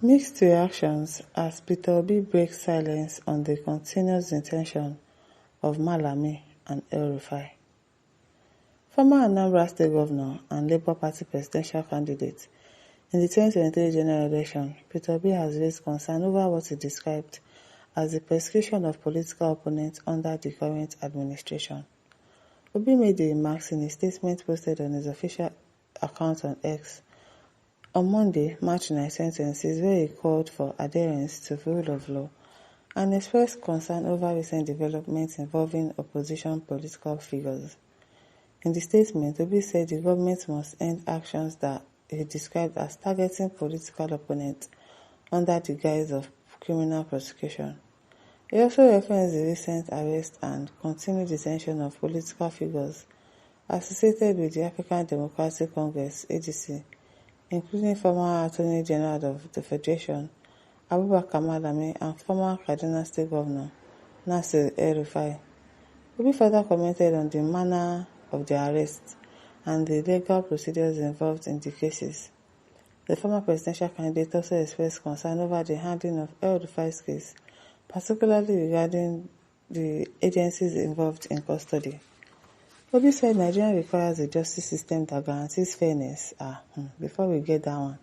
Mixed reactions as Peter Obi breaks silence on the continuous detention of Malami and Elrufai. Former Anambra State Governor and Labour Party presidential candidate in the 2023 general election, Peter Obi has raised concern over what he described as the persecution of political opponents under the current administration. Obi made the remarks in a statement posted on his official account on X on Monday, March 9, 2026, where he called for adherence to the rule of law and expressed concern over recent developments involving opposition political figures. In the statement, Obi said the government must end actions that he described as targeting political opponents under the guise of criminal prosecution. He also referenced the recent arrest and continued detention of political figures associated with the African Democratic Congress (ADC), including former Attorney General of the Federation, Abubakar Malami, and former Kaduna State Governor, Nasir Elrufai. Obi further commented on the manner of the arrest and the legal procedures involved in the cases. The former presidential candidate also expressed concern over the handling of Elrufai's case, particularly regarding the agencies involved in custody. Obi said Nigeria requires a justice system that guarantees fairness, before we get that one,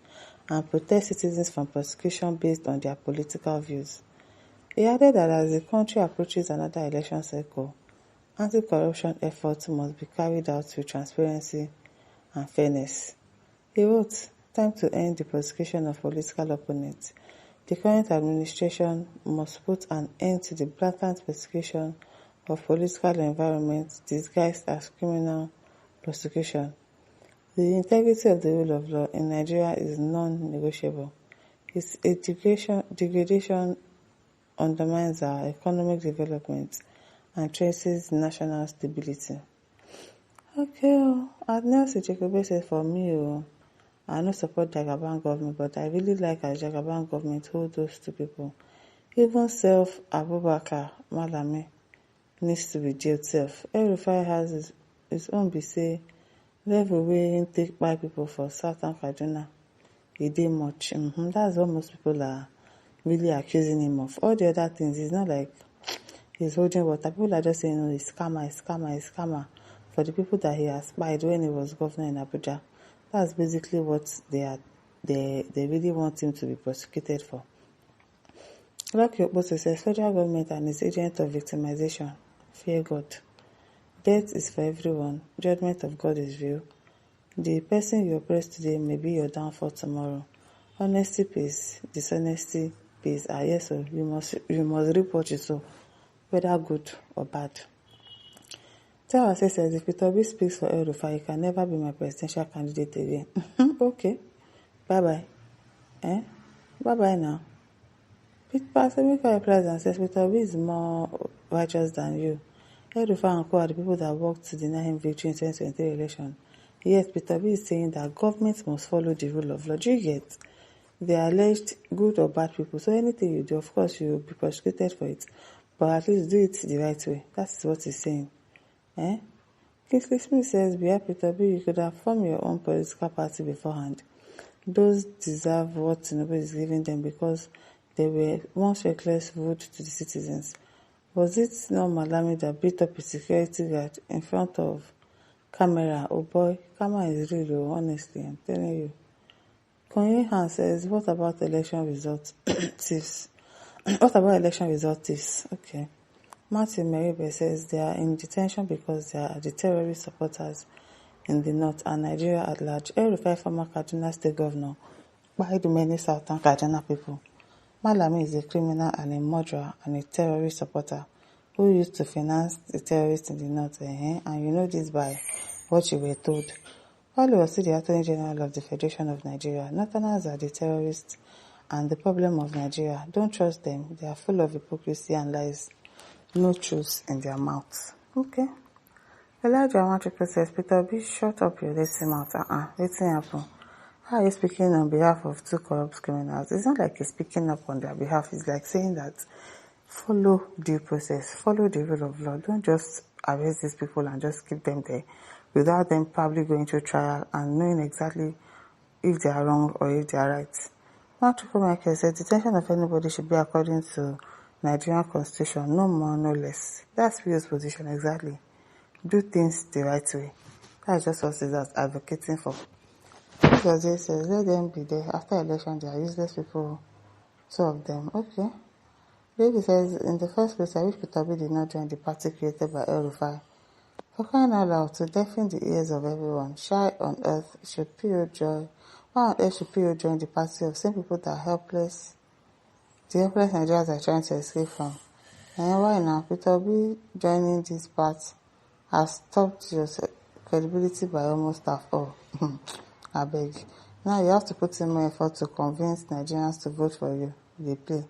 and protect citizens from prosecution based on their political views. He added that as the country approaches another election cycle, anti-corruption efforts must be carried out with transparency and fairness. He wrote, "Time to end the prosecution of political opponents. The current administration must put an end to the blatant persecution of political environments disguised as criminal prosecution. The integrity of the rule of law in Nigeria is non-negotiable. Its degradation undermines our economic development and traces national stability." Okay, Agnes Ichekube says, for me, I no support Jagaban government, but I really like as Jagaban government hold those two people. Even Abubakar Malami needs to be jailed self. Elrufai has his own be say level wey him take buy people for Southern Kaduna. E dey much. That's what most people are really accusing him of. All the other things, it's not like he's holding water. People are just saying, he's scammer for the people that he has spied when he was governor in Abuja. That's basically what they really want him to be prosecuted for. Lucky Okposo says federal government and its agent of victimization. Fear God. Death is for everyone. Judgment of God is real. The person you oppress today may be your downfall tomorrow. Honesty pays. Dishonesty pays. Yes, so you must reap what you sow, whether good or bad. Tawa says, if Peter Obi speaks for Elrufai, he can never be my presidential candidate again. Okay. Bye-bye. Bye-bye now. Pastor Mika replies and says, Peter Obi is more righteous than you. Elrufai and co are the people that worked to deny him victory in 2023 election. Yes, Peter Obi is saying that government must follow the rule of law. Do you get? They are alleged good or bad people. So anything you do, of course, you will be prosecuted for it. But at least do it the right way. That's what he's saying. Kingsley Smith says, Peter Obi, you could have formed your own political party beforehand. Those deserve what Tinubu is giving them because they were once reckless rude to the citizens. Was it not Malami that beat up a security guard in front of camera? Oh boy, camera is real, honestly, I'm telling you. Konye Han says, what about election result thieves? What about election result thieves? Okay. Martin Meribe says they are in detention because they are the terrorist supporters in the north and Nigeria at large. Elrufai, former Kaduna State Governor, by the many Southern Kaduna people. Malami is a criminal and a murderer and a terrorist supporter who used to finance the terrorists in the north. And you know this by what you were told. While he was still the Attorney General of the Federation of Nigeria, Northerners are the terrorists and the problem of Nigeria. Don't trust them. They are full of hypocrisy and lies. No truth in their mouths. Okay. Elijah Amatriko says, Peter Obi, shut up your dirty mouth. Let's happen. How are you speaking on behalf of two corrupt criminals? It's not like he's speaking up on their behalf. It's like saying that follow due process, follow the rule of law. Don't just arrest these people and just keep them there without them probably going to trial and knowing exactly if they are wrong or if they are right. Nwachukwu Michael said detention of anybody should be according to Nigerian constitution, no more, no less. That's PO's position exactly. Do things the right way. That's just what he's advocating for. Because he says, let them be there. After election, they are useless people, two of them. Okay. David says, in the first place, I wish Peter Obi did not join the party created by Elrufai. For crying out loud, to deafen the ears of everyone, shy on earth should PO join. Why on earth should PO join the party of same people that are helpless? The helpless Nigerians are trying to escape from. And why now? Peter Obi joining this part has stopped your credibility by almost half all. I beg. Now you have to put in more effort to convince Nigerians to vote for you. They play.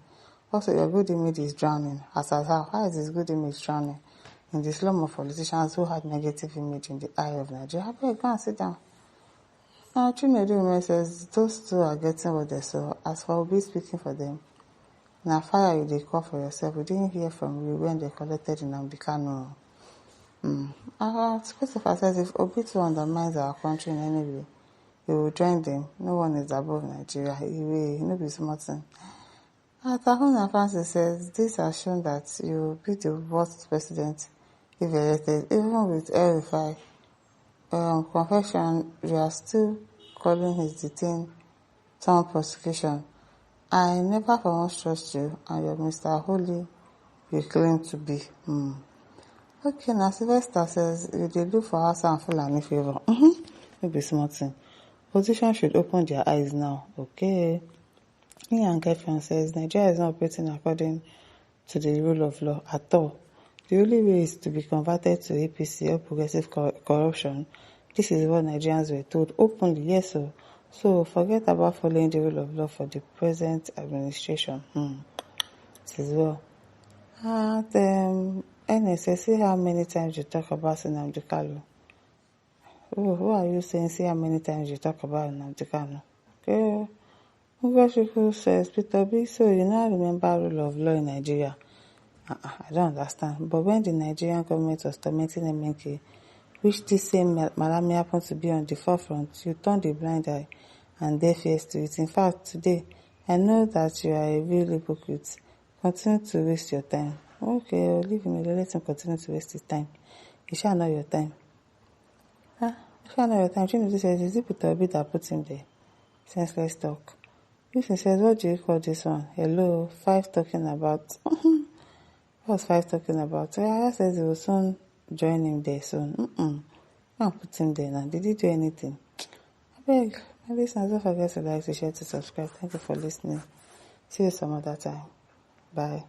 Also, your good image is drowning. As how? How is this good image drowning? In the slum of politicians who had negative image in the eye of Nigeria. I beg, go and sit down. Now, Chinedu says, those two are getting what they saw. As for Obi speaking for them, now fire you they call for yourself. We didn't hear from you when they collected in Ambikano. Christopher says, if Obi too undermines our country in any way, he will join them. No one is above Nigeria. He will no be smarting. Tahuna Francis says, this has shown that you will be the worst president if elected. Even with Elrufai confession, you are still calling his detained term prosecution. I never for once trust you, and you're Mr. Holy you claim to be. Okay, now Sylvester says, you did look for Hausa and Fulani favor. Maybe smarting. Opposition should open their eyes now. Okay. Ian Keffion says, Nigeria is not operating according to the rule of law at all. The only way is to be converted to APC or progressive corruption. This is what Nigerians were told openly, yes, sir. So forget about following the rule of law for the present administration. This is well. And NSA, see how many times you talk about Nnamdi Kanu. Oh, who are you saying? See how many times you talk about Nnamdi Kanu. Okay. Ubashiku says, Peter Obi, so you now remember rule of law in Nigeria. I don't understand. But when the Nigerian government was tormenting MNK, which this same Malami happened to be on the forefront, you turned a blind eye and deaf ears to it. In fact, today, I know that you are a real hypocrite. Continue to waste your time. Okay, I'll leave him alone. Let him continue to waste his time. You shall know your time. You shall know your time. Chinese says, is it Peter Obi that put him there? Senseless talk. If he says, what do you call this one? Hello, 5 talking about. What's 5 talking about? I says he will soon join him there soon. Can't put him there now. Did he do anything? I beg, my listeners, don't forget to like, to share, to subscribe. Thank you for listening. See you some other time. Bye.